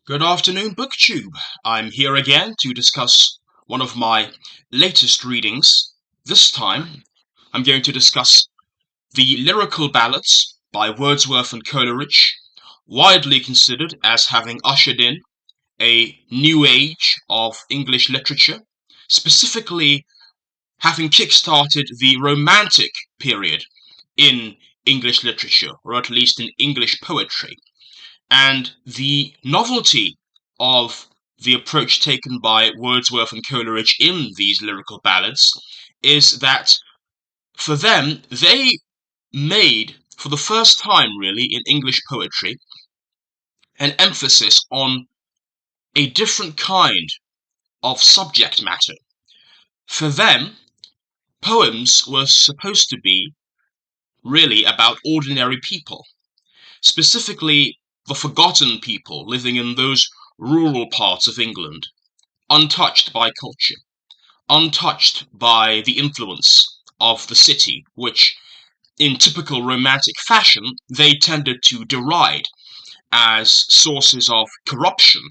Good afternoon, BookTube. I'm here again to discuss one of my latest readings. This time, I'm going to discuss the Lyrical Ballads by Wordsworth and Coleridge, widely considered as having ushered in a new age of English literature, specifically having kick-started the Romantic period in English literature, or at least in English poetry. And the novelty of the approach taken by Wordsworth and Coleridge in these lyrical ballads is that for them, they made, for the first time really in English poetry, an emphasis on a different kind of subject matter. For them, poems were supposed to be really about ordinary people, specifically the forgotten people living in those rural parts of England, untouched by culture, untouched by the influence of the city, which, in typical romantic fashion, they tended to deride as sources of corruption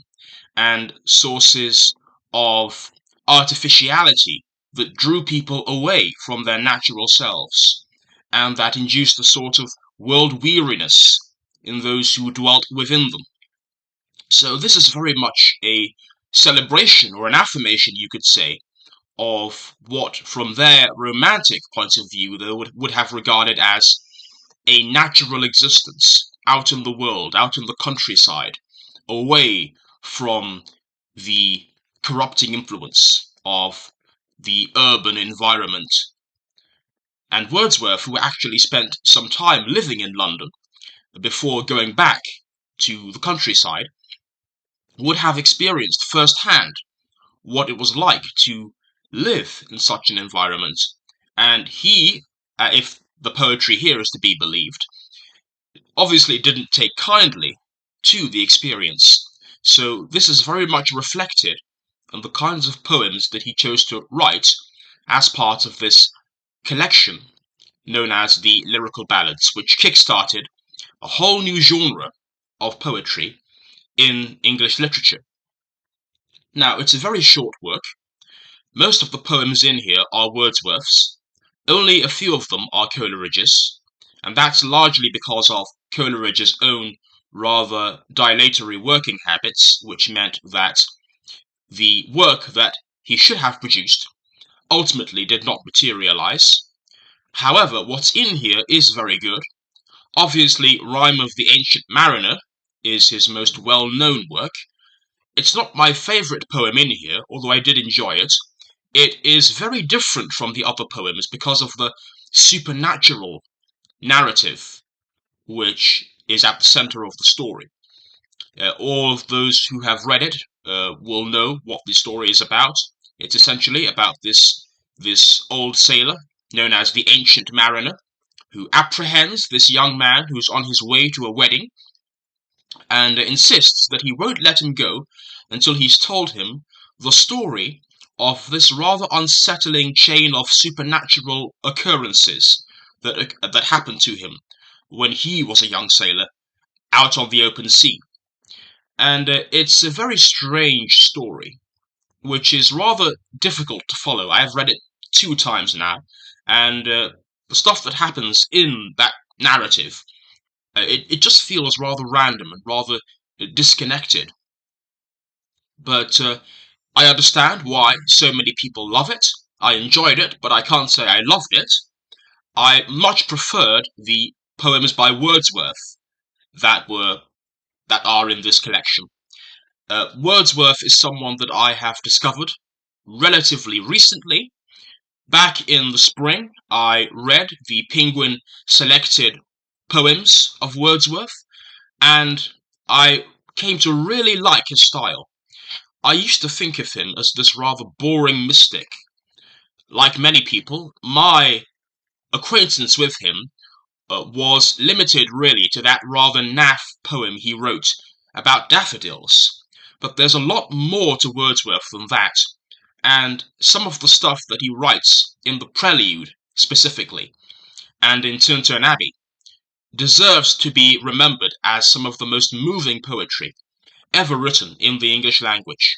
and sources of artificiality that drew people away from their natural selves, and that induced a sort of world weariness in those who dwelt within them. So this is very much a celebration or an affirmation, you could say, of what, from their romantic point of view, they would have regarded as a natural existence out in the world, out in the countryside, away from the corrupting influence of the urban environment. And Wordsworth, who actually spent some time living in London before going back to the countryside, would have experienced firsthand what it was like to live in such an environment. And he, if the poetry here is to be believed, obviously didn't take kindly to the experience. So this is very much reflected in the kinds of poems that he chose to write as part of this collection known as the Lyrical Ballads, which kick-started a whole new genre of poetry in English literature. Now, it's a very short work. Most of the poems in here are Wordsworth's. Only a few of them are Coleridge's, and that's largely because of Coleridge's own rather dilatory working habits, which meant that the work that he should have produced ultimately did not materialize. However, what's in here is very good. Obviously, Rime of the Ancient Mariner is his most well-known work. It's not my favourite poem in here, although I did enjoy it. It is very different from the other poems because of the supernatural narrative which is at the centre of the story. All of those who have read it will know what the story is about. It's essentially about this old sailor known as the Ancient Mariner, who apprehends this young man who's on his way to a wedding and insists that he won't let him go until he's told him the story of this rather unsettling chain of supernatural occurrences that happened to him when he was a young sailor out on the open sea. And it's a very strange story, which is rather difficult to follow. I have read it 2 times now, and the stuff that happens in that narrative, it just feels rather random and rather disconnected. But I understand why so many people love it. I enjoyed it, but I can't say I loved it. I much preferred the poems by Wordsworth that are in this collection. Wordsworth is someone that I have discovered relatively recently. Back in the spring, I read the Penguin selected poems of Wordsworth, and I came to really like his style. I used to think of him as this rather boring mystic. Like many people, my acquaintance with him was limited really to that rather naff poem he wrote about daffodils. But there's a lot more to Wordsworth than that, and some of the stuff that he writes in the Prelude, specifically, and in Tintern Abbey, deserves to be remembered as some of the most moving poetry ever written in the English language.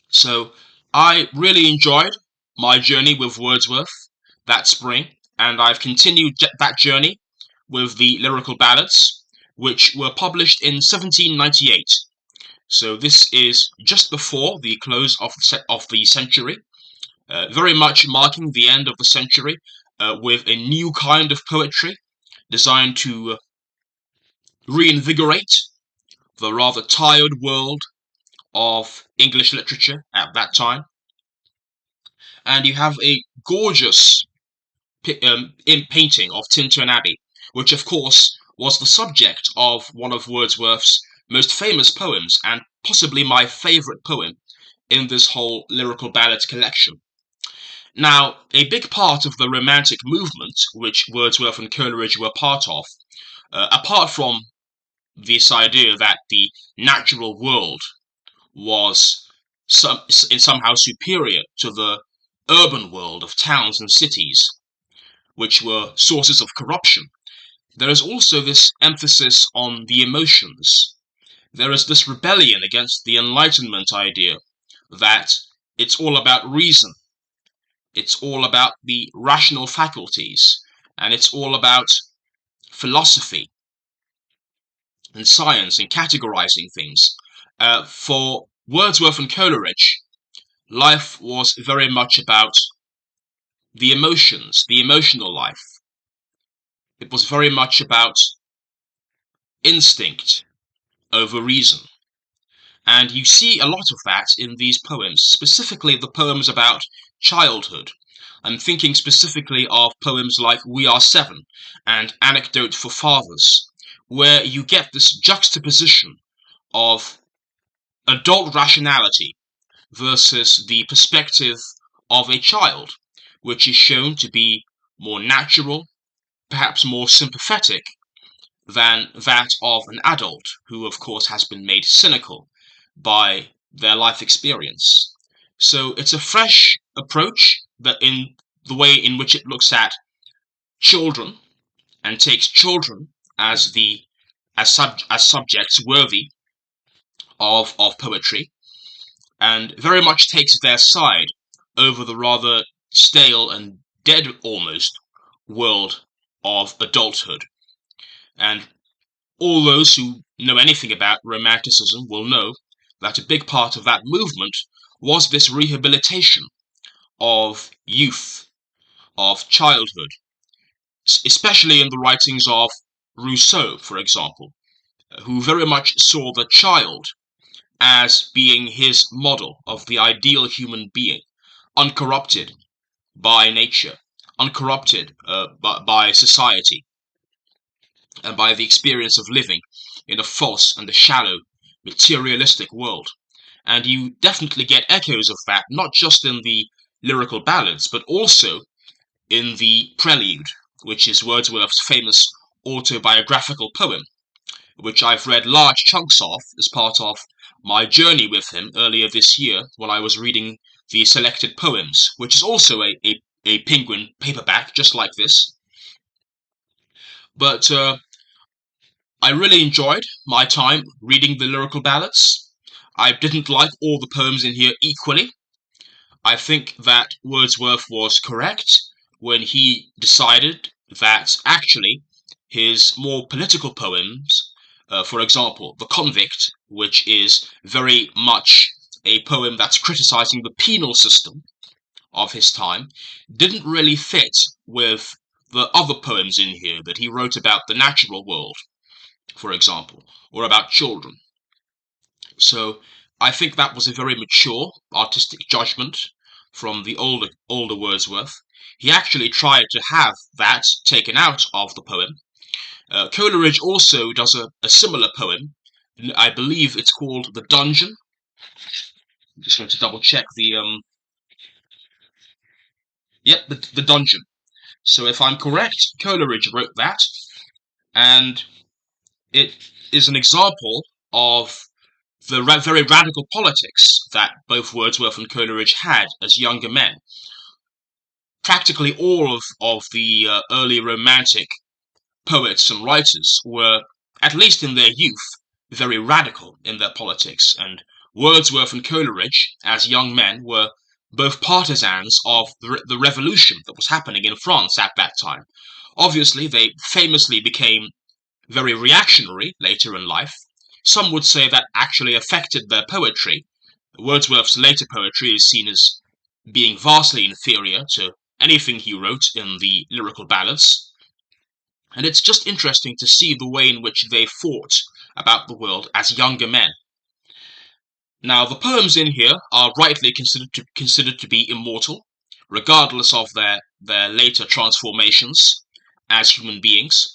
So I really enjoyed my journey with Wordsworth that spring, and I've continued that journey with the Lyrical Ballads, which were published in 1798. So this is just before the close of the century, very much marking the end of the century with a new kind of poetry designed to reinvigorate the rather tired world of English literature at that time. And you have a gorgeous painting of Tintern Abbey, which of course was the subject of one of Wordsworth's most famous poems, and possibly my favourite poem in this whole Lyrical Ballads collection. Now, a big part of the Romantic movement, which Wordsworth and Coleridge were part of, apart from this idea that the natural world was somehow superior to the urban world of towns and cities, which were sources of corruption, there is also this emphasis on the emotions. There is this rebellion against the Enlightenment idea that it's all about reason, it's all about the rational faculties, and it's all about philosophy and science and categorizing things. For Wordsworth and Coleridge, life was very much about the emotions, the emotional life. It was very much about instinct over reason. And you see a lot of that in these poems, specifically the poems about childhood. I'm thinking specifically of poems like We Are Seven and Anecdote for Fathers, where you get this juxtaposition of adult rationality versus the perspective of a child, which is shown to be more natural, perhaps more sympathetic than that of an adult who, of course, has been made cynical by their life experience. So it's a fresh approach that in the way in which it looks at children and takes children as subjects worthy of poetry, and very much takes their side over the rather stale and dead almost world of adulthood. And all those who know anything about Romanticism will know that a big part of that movement was this rehabilitation of youth, of childhood, especially in the writings of Rousseau, for example, who very much saw the child as being his model of the ideal human being, uncorrupted by nature, uncorrupted by society, and by the experience of living in a false and a shallow, materialistic world. And you definitely get echoes of that, not just in the Lyrical Ballads, but also in the Prelude, which is Wordsworth's famous autobiographical poem, which I've read large chunks of as part of my journey with him earlier this year when I was reading the selected poems, which is also a Penguin paperback, just like this. But I really enjoyed my time reading the Lyrical Ballads. I didn't like all the poems in here equally. I think that Wordsworth was correct when he decided that actually his more political poems, for example, The Convict, which is very much a poem that's criticizing the penal system of his time, didn't really fit with the other poems in here that he wrote about the natural world, for example, or about children. So I think that was a very mature artistic judgment from the older Wordsworth. He actually tried to have that taken out of the poem. Coleridge also does a similar poem. I believe it's called The Dungeon. I'm just going to double check the Yep, the Dungeon. So if I'm correct, Coleridge wrote that, and it is an example of the very radical politics that both Wordsworth and Coleridge had as younger men. Practically all of the early Romantic poets and writers were, at least in their youth, very radical in their politics, and Wordsworth and Coleridge, as young men, were both partisans of the revolution that was happening in France at that time. Obviously, they famously became very reactionary later in life. Some would say that actually affected their poetry. Wordsworth's later poetry is seen as being vastly inferior to anything he wrote in the Lyrical Ballads, and it's just interesting to see the way in which they thought about the world as younger men. Now, the poems in here are rightly considered to be immortal, regardless of their later transformations as human beings.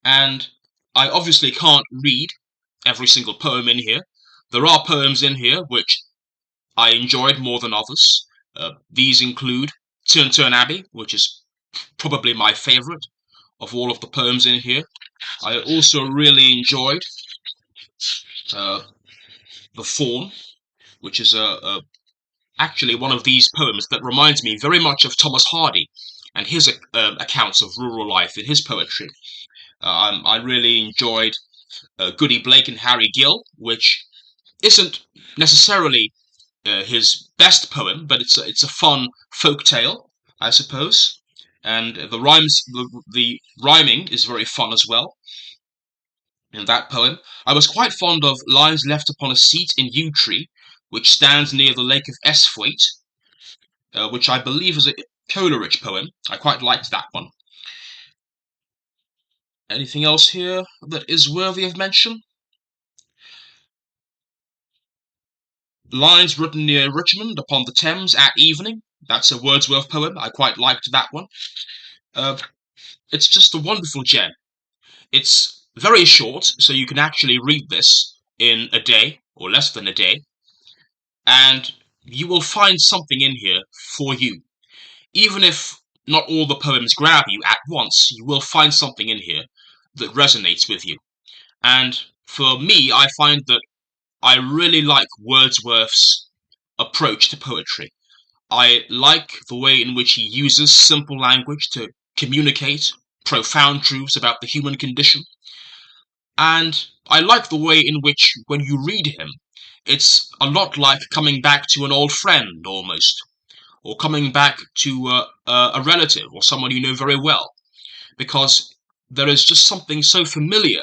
And I obviously can't read every single poem in here. There are poems in here which I enjoyed more than others. These include Tintern Abbey, which is probably my favourite of all of the poems in here. I also really enjoyed uh, The Faun, which is actually one of these poems that reminds me very much of Thomas Hardy and his accounts of rural life in his poetry. I really enjoyed Goody Blake and Harry Gill, which isn't necessarily his best poem, but it's a fun folk tale, I suppose. And the rhyming is very fun as well. In that poem, I was quite fond of Lines Left Upon a Seat in Yew Tree, which stands near the Lake of Esthwaite, which I believe is a Coleridge poem. I quite liked that one. Anything else here that is worthy of mention? Lines Written Near Richmond upon the Thames at Evening. That's a Wordsworth poem. I quite liked that one. It's just a wonderful gem. It's very short, so you can actually read this in a day, or less than a day, and you will find something in here for you. Even if not all the poems grab you at once, you will find something in here that resonates with you. And for me, I find that I really like Wordsworth's approach to poetry. I like the way in which he uses simple language to communicate profound truths about the human condition. And I like the way in which, when you read him, it's a lot like coming back to an old friend, almost, or coming back to a relative or someone you know very well, because there is just something so familiar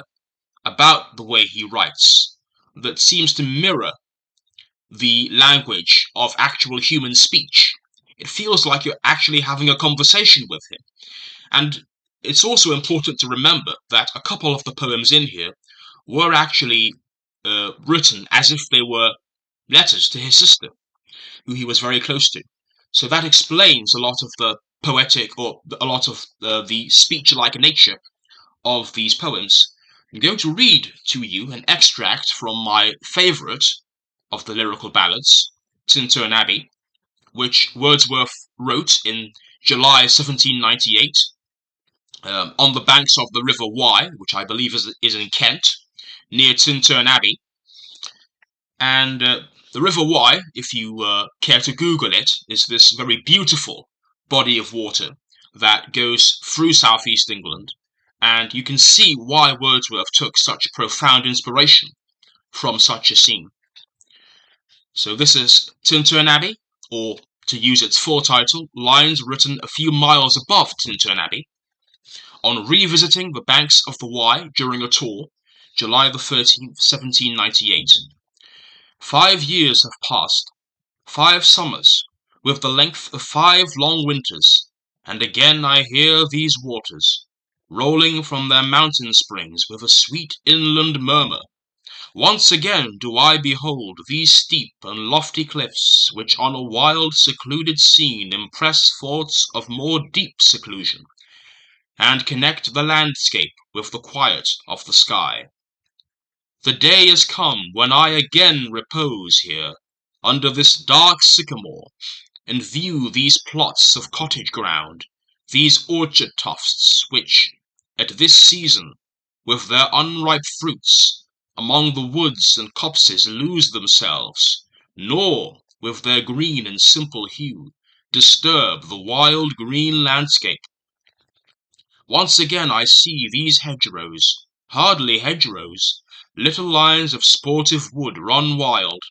about the way he writes that seems to mirror the language of actual human speech. It feels like you're actually having a conversation with him. And it's also important to remember that a couple of the poems in here were actually written as if they were letters to his sister, who he was very close to. So that explains a lot of the poetic, or a lot of the speech-like nature of these poems. I'm going to read to you an extract from my favourite of the Lyrical Ballads, Tintern Abbey, which Wordsworth wrote in July 1798, on the banks of the River Wye, which I believe is in Kent, near Tintern Abbey. And the River Wye, if you care to Google it, is this very beautiful body of water that goes through southeast England, and you can see why Wordsworth took such profound inspiration from such a scene. So this is Tintern Abbey, or to use its full title, Lines Written a Few Miles Above Tintern Abbey, on revisiting the banks of the Wye during a tour, July the 13th, 1798. 5 years have passed, 5 summers, with the length of 5 long winters, and again I hear these waters, rolling from their mountain springs with a sweet inland murmur. Once again do I behold these steep and lofty cliffs, which on a wild secluded scene impress thoughts of more deep seclusion, and connect the landscape with the quiet of the sky. The day is come when I again repose here, under this dark sycamore, and view these plots of cottage ground, these orchard tufts, which, at this season, with their unripe fruits, among the woods and copses lose themselves, nor, with their green and simple hue, disturb the wild green landscape. Once again I see these hedgerows, hardly hedgerows, little lines of sportive wood run wild,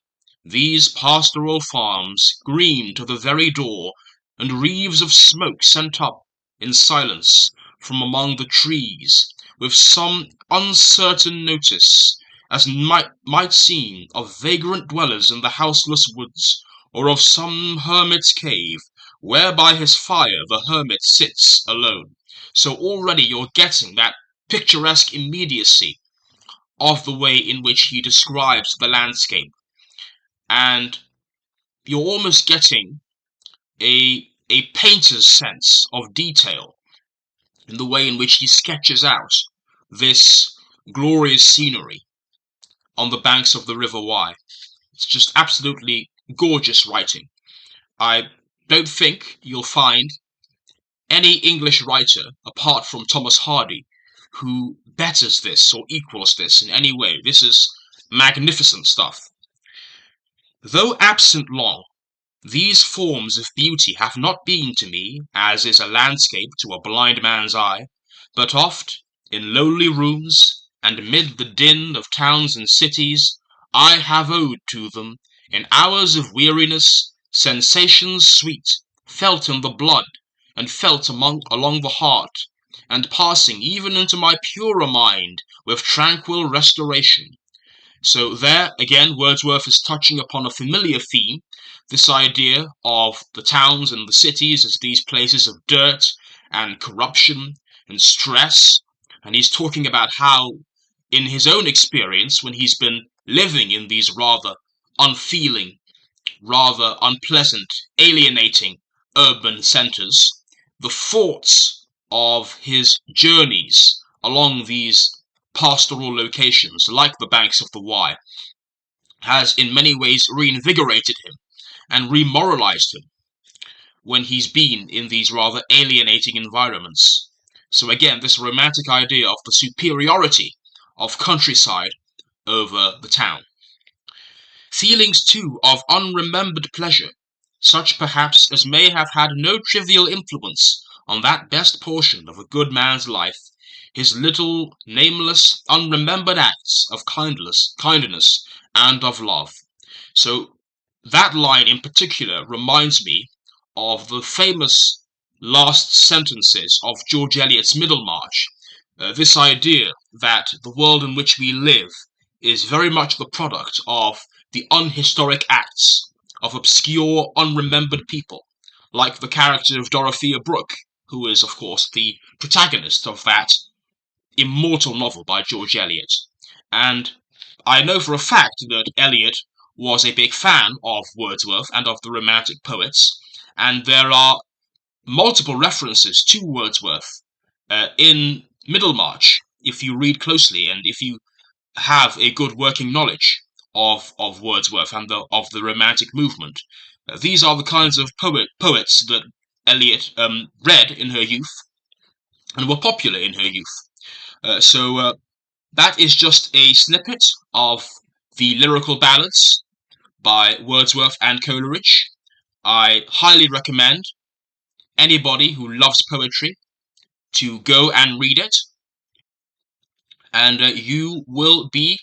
these pastoral farms green to the very door, and wreaths of smoke sent up in silence from among the trees, with some uncertain notice, as might seem, of vagrant dwellers in the houseless woods, or of some hermit's cave, where by his fire the hermit sits alone. So already you're getting that picturesque immediacy of the way in which he describes the landscape, and you're almost getting a painter's sense of detail in the way in which he sketches out this glorious scenery on the banks of the River Wye. It's just absolutely gorgeous writing. I don't think you'll find any English writer, apart from Thomas Hardy, who betters this or equals this in any way. This is magnificent stuff. Though absent long, these forms of beauty have not been to me, as is a landscape to a blind man's eye, but oft, in lowly rooms, and mid the din of towns and cities, I have owed to them, in hours of weariness, sensations sweet, felt in the blood, and felt along the heart, and passing even into my purer mind with tranquil restoration. So there, again, Wordsworth is touching upon a familiar theme, this idea of the towns and the cities as these places of dirt and corruption and stress. And he's talking about how, in his own experience, when he's been living in these rather unfeeling, rather unpleasant, alienating urban centers, the thoughts of his journeys along these pastoral locations, like the banks of the Wye, has in many ways reinvigorated him and remoralized him when he's been in these rather alienating environments. So again, this romantic idea of the superiority of countryside over the town. Feelings too of unremembered pleasure, such perhaps as may have had no trivial influence on that best portion of a good man's life, his little, nameless, unremembered acts of kindness and of love. So that line in particular reminds me of the famous last sentences of George Eliot's Middlemarch. This idea that the world in which we live is very much the product of the unhistoric acts of obscure, unremembered people, like the character of Dorothea Brooke, who is, of course, the protagonist of that immortal novel by George Eliot. And I know for a fact that Eliot was a big fan of Wordsworth and of the Romantic poets, and there are multiple references to Wordsworth in Middlemarch, if you read closely and if you have a good working knowledge of Wordsworth and of the Romantic movement. These are the kinds of poets that Eliot read in her youth and were popular in her youth. So that is just a snippet of the Lyrical Ballads by Wordsworth and Coleridge. I highly recommend anybody who loves poetry to go and read it, and you will be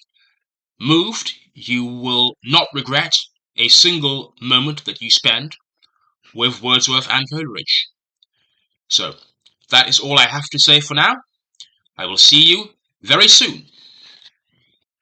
moved. You will not regret a single moment that you spend with Wordsworth and Coleridge. So that is all I have to say for now. I will see you very soon.